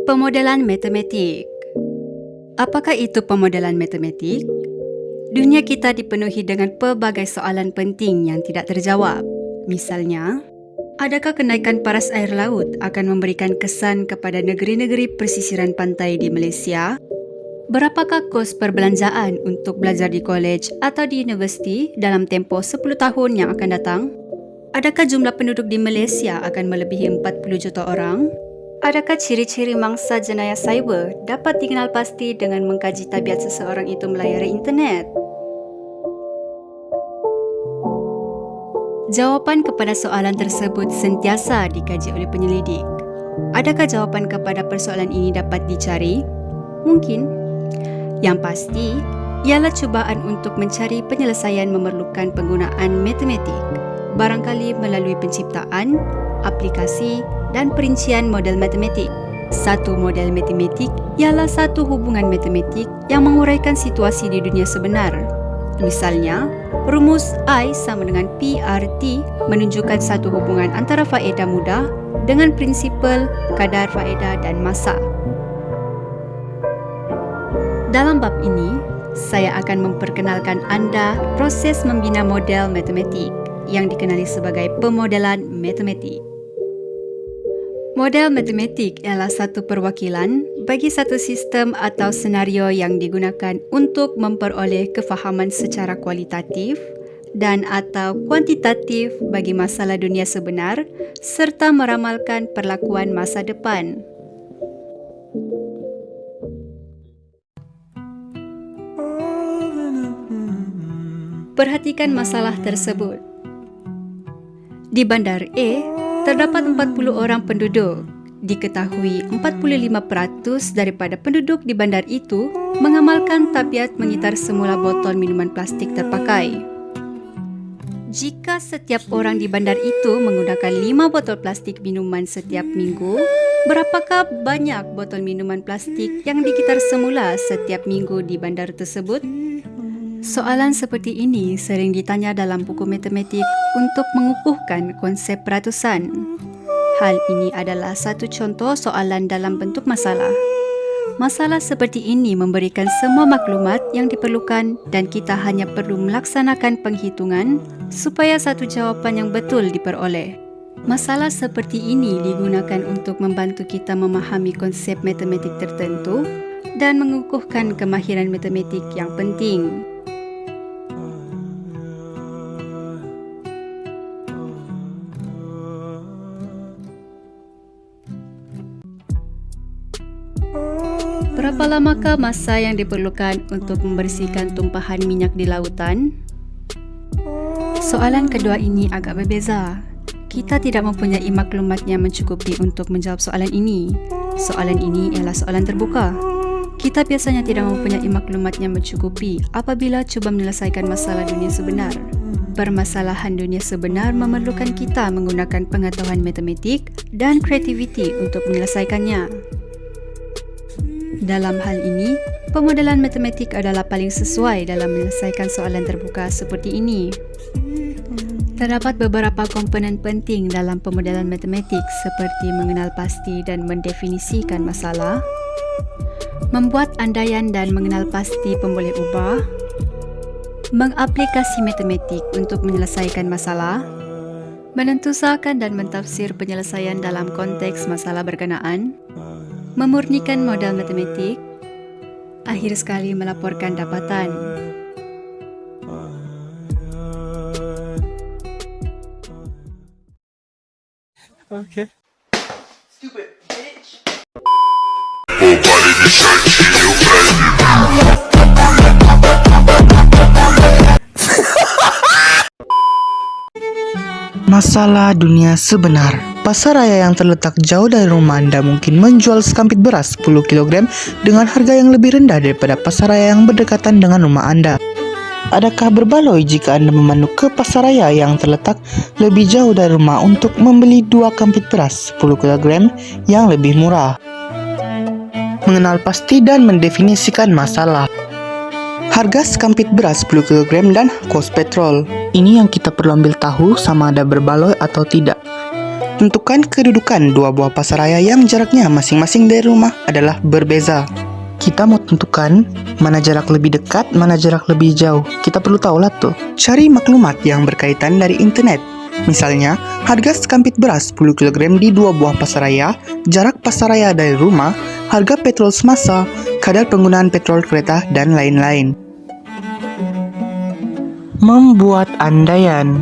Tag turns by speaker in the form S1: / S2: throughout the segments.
S1: Pemodelan matematik. Apakah itu pemodelan matematik? Dunia kita dipenuhi dengan pelbagai soalan penting yang tidak terjawab. Misalnya, adakah kenaikan paras air laut akan memberikan kesan kepada negeri-negeri pesisiran pantai di Malaysia? Berapakah kos perbelanjaan untuk belajar di kolej atau di universiti dalam tempoh 10 tahun yang akan datang? Adakah jumlah penduduk di Malaysia akan melebihi 40 juta orang? Adakah ciri-ciri mangsa jenayah cyber dapat dikenal pasti dengan mengkaji tabiat seseorang itu melayari internet? Jawapan kepada soalan tersebut sentiasa dikaji oleh penyelidik. Adakah jawapan kepada persoalan ini dapat dicari? Mungkin. Yang pasti, ialah cubaan untuk mencari penyelesaian memerlukan penggunaan matematik, barangkali melalui penciptaan, aplikasi dan perincian model matematik. Satu model matematik ialah satu hubungan matematik yang menguraikan situasi di dunia sebenar. Misalnya, rumus I sama dengan PRT menunjukkan satu hubungan antara faedah mudah dengan prinsipal, kadar faedah dan masa. Dalam bab ini, saya akan memperkenalkan anda proses membina model matematik yang dikenali sebagai pemodelan matematik. Model matematik ialah satu perwakilan bagi satu sistem atau senario yang digunakan untuk memperoleh kefahaman secara kualitatif dan atau kuantitatif bagi masalah dunia sebenar serta meramalkan perlakuan masa depan. Perhatikan masalah tersebut. Di bandar A, terdapat 40 orang penduduk. Diketahui 45% daripada penduduk di bandar itu mengamalkan tabiat mengitar semula botol minuman plastik terpakai. Jika setiap orang di bandar itu menggunakan 5 botol plastik minuman setiap minggu, berapakah banyak botol minuman plastik yang dikitar semula setiap minggu di bandar tersebut? Soalan seperti ini sering ditanya dalam buku matematik untuk mengukuhkan konsep peratusan. Hal ini adalah satu contoh soalan dalam bentuk masalah. Masalah seperti ini memberikan semua maklumat yang diperlukan dan kita hanya perlu melaksanakan penghitungan supaya satu jawapan yang betul diperoleh. Masalah seperti ini digunakan untuk membantu kita memahami konsep matematik tertentu dan mengukuhkan kemahiran matematik yang penting. Berapa lamakah masa yang diperlukan untuk membersihkan tumpahan minyak di lautan? Soalan kedua ini agak berbeza. Kita tidak mempunyai maklumat yang mencukupi untuk menjawab soalan ini. Soalan ini ialah soalan terbuka. Kita biasanya tidak mempunyai maklumat yang mencukupi apabila cuba menyelesaikan masalah dunia sebenar. Permasalahan dunia sebenar memerlukan kita menggunakan pengetahuan matematik dan kreativiti untuk menyelesaikannya. Dalam hal ini, pemodelan matematik adalah paling sesuai dalam menyelesaikan soalan terbuka seperti ini. Terdapat beberapa komponen penting dalam pemodelan matematik seperti mengenal pasti dan mendefinisikan masalah, membuat andaian dan mengenal pasti pemboleh ubah, mengaplikasi matematik untuk menyelesaikan masalah, menentusakan dan mentafsir penyelesaian dalam konteks masalah berkenaan, memurnikan model matematik, akhir sekali melaporkan dapatan.
S2: Okay.
S3: Stupid bitch.
S2: Masalah dunia sebenar. Pasar raya yang terletak jauh dari rumah Anda mungkin menjual sekampit beras 10 kg dengan harga yang lebih rendah daripada pasar raya yang berdekatan dengan rumah Anda. Adakah berbaloi jika Anda memandu ke pasar raya yang terletak lebih jauh dari rumah untuk membeli 2 kampit beras 10 kg yang lebih murah? Mengenal pasti dan mendefinisikan masalah. Harga sekampit beras 10 kg dan kos petrol. Ini yang kita perlu ambil tahu sama ada berbaloi atau tidak. Tentukan kedudukan dua buah pasaraya yang jaraknya masing-masing dari rumah adalah berbeza. Kita mau tentukan mana jarak lebih dekat, mana jarak lebih jauh. Kita perlu tahu lah tuh. Cari maklumat yang berkaitan dari internet. Misalnya, harga sekampit beras 10 kg di dua buah pasaraya, jarak pasaraya dari rumah, harga petrol semasa, kadar penggunaan petrol kereta, dan lain-lain. Membuat andaian.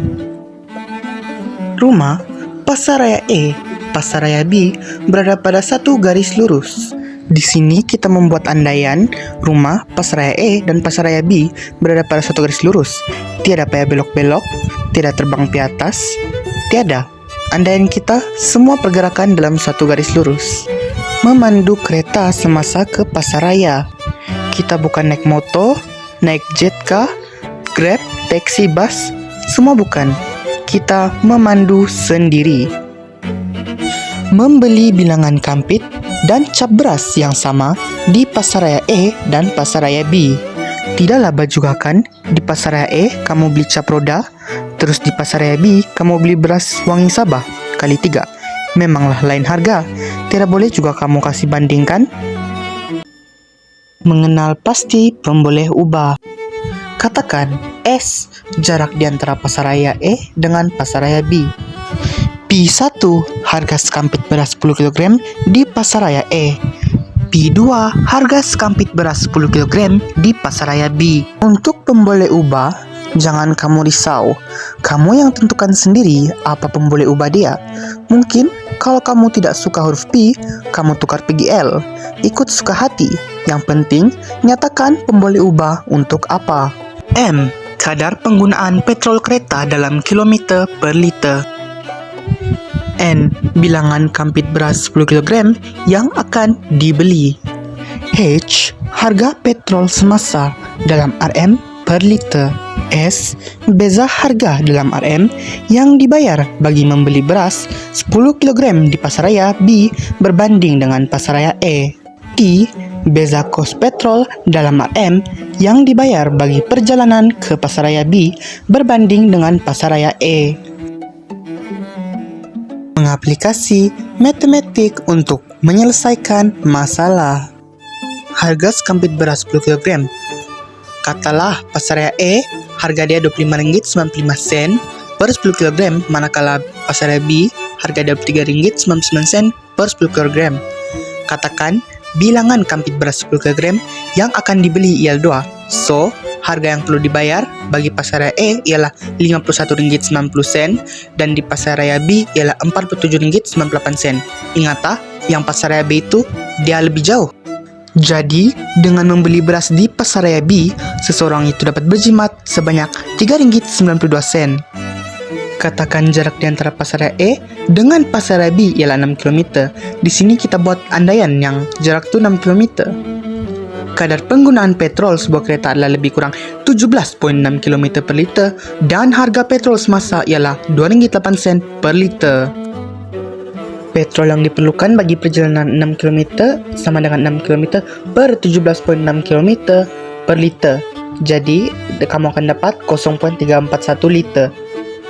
S2: Rumah pasaraya E, pasaraya B berada pada satu garis lurus. Di sini kita membuat andaian rumah pasaraya E dan pasaraya B berada pada satu garis lurus. Tiada payah belok-belok, tiada terbang ke atas, tiada. Andaian kita semua pergerakan dalam satu garis lurus. Memandu kereta semasa ke pasaraya. Kita bukan naik motor, naik jet kah, Grab, taksi, bus, semua bukan. Kita memandu sendiri. Membeli bilangan kampit dan cap beras yang sama di pasaraya E dan pasaraya B. Tidaklah baju kan? Di pasaraya E kamu beli cap roda, terus di pasaraya B kamu beli beras wangi Sabah kali 3. Memanglah lain harga. Tidak boleh juga kamu kasih bandingkan. Mengenal pasti pemboleh ubah. Katakan S jarak di antara pasaraya E dengan pasaraya B. P1 harga sekampit beras 10 kg di pasaraya E. P2 harga sekampit beras 10 kg di pasaraya B. Untuk pemboleh ubah, jangan kamu risau. Kamu yang tentukan sendiri apa pemboleh ubah dia. Mungkin kalau kamu tidak suka huruf P, kamu tukar pergi L. Ikut suka hati. Yang penting, nyatakan pemboleh ubah untuk apa. M. Kadar penggunaan petrol kereta dalam kilometer per liter. N. Bilangan kampit beras 10 kg yang akan dibeli. H. Harga petrol semasa dalam RM per liter. S. Beza harga dalam RM yang dibayar bagi membeli beras 10 kg di pasaraya B berbanding dengan pasaraya E. I. Beza kos petrol dalam RM yang dibayar bagi perjalanan ke pasaraya B berbanding dengan pasaraya E. Mengaplikasi matematik untuk menyelesaikan masalah. Harga sekampit beras 10 kg. Katalah pasaraya E harga dia Rp25.95 per 10 kg, manakala pasaraya B harga dia Rp23.99 per 10 kg. Katakan bilangan kampit beras 10 kg yang akan dibeli ialah 2. So, harga yang perlu dibayar bagi pasaraya E ialah Rp51.90 dan di pasaraya B ialah Rp47.98. Ingat, yang pasaraya B itu dia lebih jauh. Jadi, dengan membeli beras di pasaraya B, seseorang itu dapat berjimat sebanyak Rp3.92. Katakan jarak di antara pasaraya E dengan pasaraya B ialah 6 km. Di sini kita buat andaian yang jarak itu 6 km. Kadar penggunaan petrol sebuah kereta adalah lebih kurang 17.6 km per liter dan harga petrol semasa ialah Rp2.08 per liter. Petrol yang diperlukan bagi perjalanan 6 km sama dengan 6 km per 17.6 km per liter. Jadi, kamu akan dapat 0.341 liter.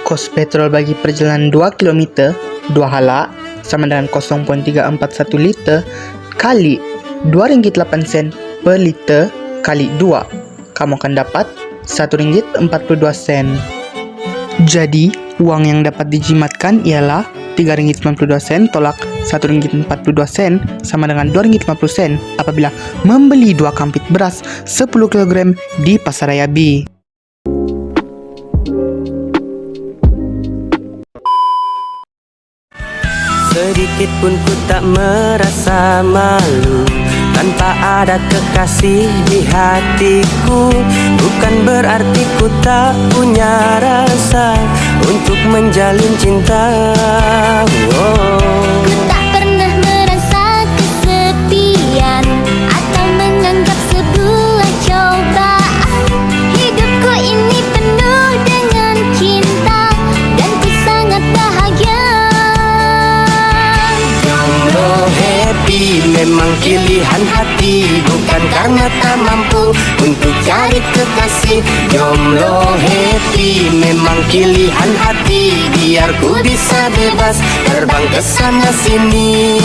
S2: Kos petrol bagi perjalanan 2 km 2 hala sama dengan 0.341 liter kali Rp2.08 per liter kali 2. Kamu akan dapat Rp1.42. Jadi, uang yang dapat dijimatkan ialah Rp3.92 tolak Rp1.42 sama dengan Rp2.50 apabila membeli 2 kampit beras 10 kg di pasaraya B.
S4: Sedikit pun ku tak merasa malu tanpa ada kekasih di hatiku. Bukan berarti ku tak punya rasa untuk menjalin cinta.
S5: Ku tak pernah merasa kesepian atau menganggap sebuah cobaan. Hidupku ini penuh dengan cinta dan ku sangat bahagia.
S4: Jomblo happy memang pilihan pilihan hati, bukan karena tak mampu untuk cari kekasih. Jomblo happy memang pilihan hati, biar ku bisa bebas terbang ke sana sini.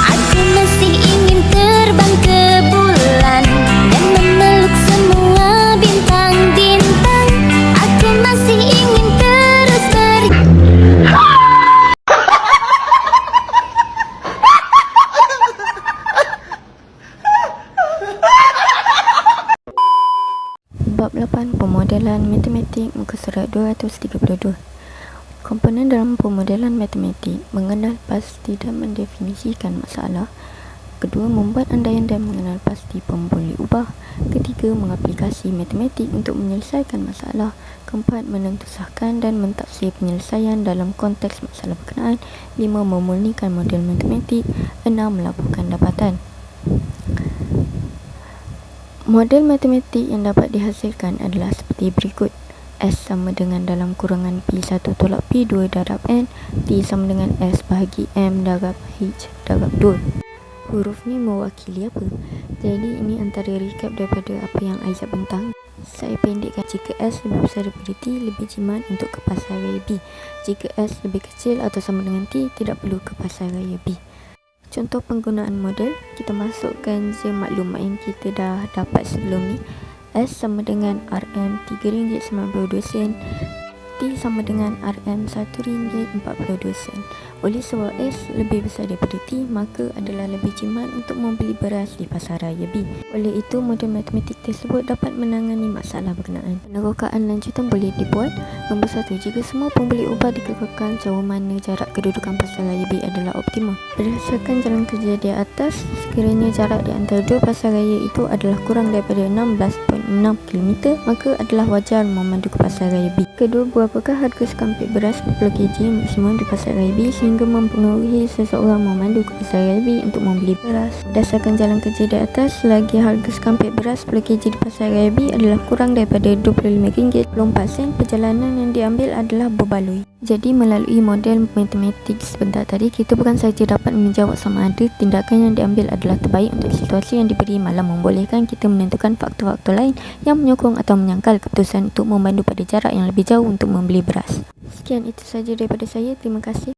S5: Aku masih ingin terbang ke bulan dan memeluk semua bintang-bintang. Aku masih ingin terus
S6: Bab 8 Pemodelan Matematik muka surat 232. Komponen dalam pemodelan matematik: mengenal pasti dan mendefinisikan masalah. Kedua, membuat andaian dan mengenal pasti pemboleh ubah. Ketiga, mengaplikasi matematik untuk menyelesaikan masalah. Keempat, menentusahkan dan mentafsir penyelesaian dalam konteks masalah berkenaan. 5, memurnikan model matematik. 6, melaporkan dapatan. Model matematik yang dapat dihasilkan adalah seperti berikut. S sama dengan dalam kurangan P1 tolak P2 darab N. T sama dengan S bahagi M darab H darab 2. Huruf ni mewakili apa? Jadi ini antara recap daripada apa yang Aizat bentang. Saya pendekkan: jika S lebih besar daripada T, lebih jimat untuk ke pasar raya B. Jika S lebih kecil atau sama dengan T, tidak perlu ke pasar raya B. Contoh penggunaan model, kita masukkan je maklumat yang kita dah dapat sebelum ni. S sama dengan RM RM3.92, T sama dengan RM RM1.42. Oleh sebab S lebih besar daripada T, maka adalah lebih jimat untuk membeli beras di pasar raya B. Oleh itu, model matematik tersebut dapat menangani masalah berkenaan. Penerokaan lanjutan boleh dibuat. Nombor 1, jika semua pembeli ubah dikekalkan, jauh mana jarak kedudukan pasar raya B adalah optimum. Berdasarkan jalan kerja di atas, sekiranya jarak di antara dua pasar raya itu adalah kurang daripada 16.6 km, maka adalah wajar memandu ke pasar raya B. Kedua, berapakah harga sekampit beras 10 kg maksimum di pasar raya B sehingga mempengaruhi seseorang memandu ke pasar raya B untuk membeli beras? Berdasarkan jalan kerja di atas, selagi harga sekampit beras 10 kg di pasar raya B adalah kurang daripada RM25, 24 perjalanan yang diambil adalah berbaloi. Jadi melalui model matematik sebentar tadi, kita bukan sahaja dapat menjawab sama ada tindakan yang diambil adalah terbaik untuk situasi yang diberi, malah membolehkan kita menentukan faktor-faktor lain yang menyokong atau menyangkal keputusan untuk memandu pada jarak yang lebih jauh untuk membeli beras. Sekian itu saja daripada saya. Terima kasih.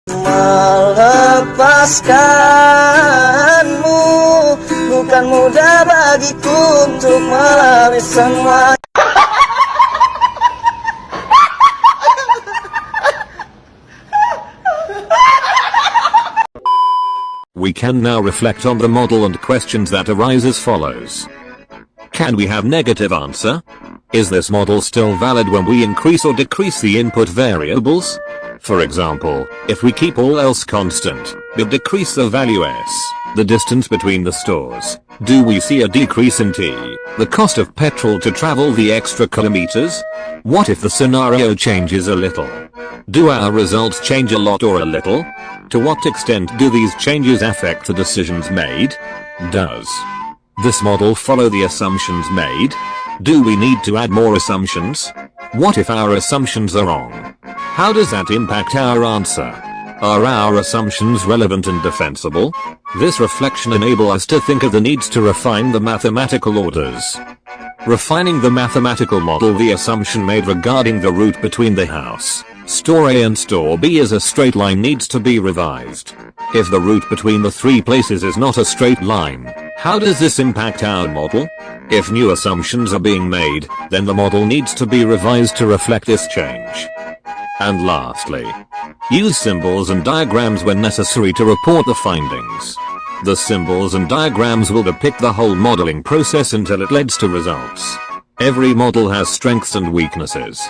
S4: Melepaskanmu bukan mudah bagiku untuk melalui semua.
S7: We can now reflect on the model and questions that arise as follows. Can we have negative answer? Is this model still valid when we increase or decrease the input variables? For example, if we keep all else constant, but decrease the value S, the distance between the stores, do we see a decrease in T, the cost of petrol to travel the extra kilometers? What if the scenario changes a little? Do our results change a lot or a little? To what extent do these changes affect the decisions made? Does this model follow the assumptions made? Do we need to add more assumptions? What if our assumptions are wrong? How does that impact our answer? Are our assumptions relevant and defensible? This reflection enables us to think of the needs to refine the mathematical orders. Refining the mathematical model, the assumption made regarding the route between the house, store A and store B is a straight line needs to be revised. If the route between the three places is not a straight line, how does this impact our model? If new assumptions are being made, then the model needs to be revised to reflect this change. And lastly, use symbols and diagrams when necessary to report the findings. The symbols and diagrams will depict the whole modeling process until it leads to results. Every model has strengths and weaknesses.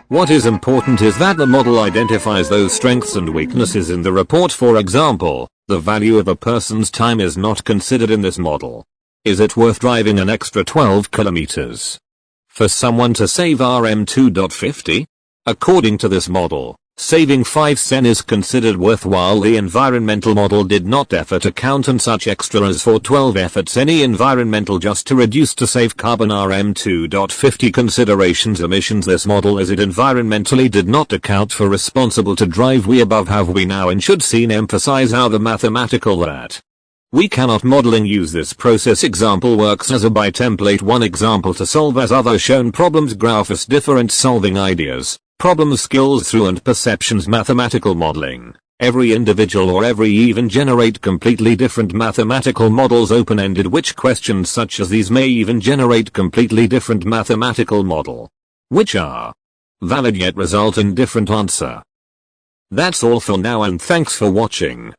S7: What is important is that the model identifies those strengths and weaknesses in the report. For example, the value of a person's time is not considered in this model. Is it worth driving an extra 12 kilometers for someone to save RM2.50? According to this model, Saving 5 sen is considered worthwhile. The environmental model did not effort account on such extra as for 12 efforts any environmental just to reduce to save carbon RM2.50 considerations emissions. This model as it environmentally did not account for responsible to drive we above have we now and should seen emphasize how the mathematical that we cannot modeling use this process example works as a by template one example to solve as other shown problems graph as different solving ideas, problem skills through and perceptions mathematical modeling. Every individual or every even generate completely different mathematical models open-ended which questions such as these may even generate completely different mathematical model, which are valid yet result in different answer. That's all for now and thanks for watching.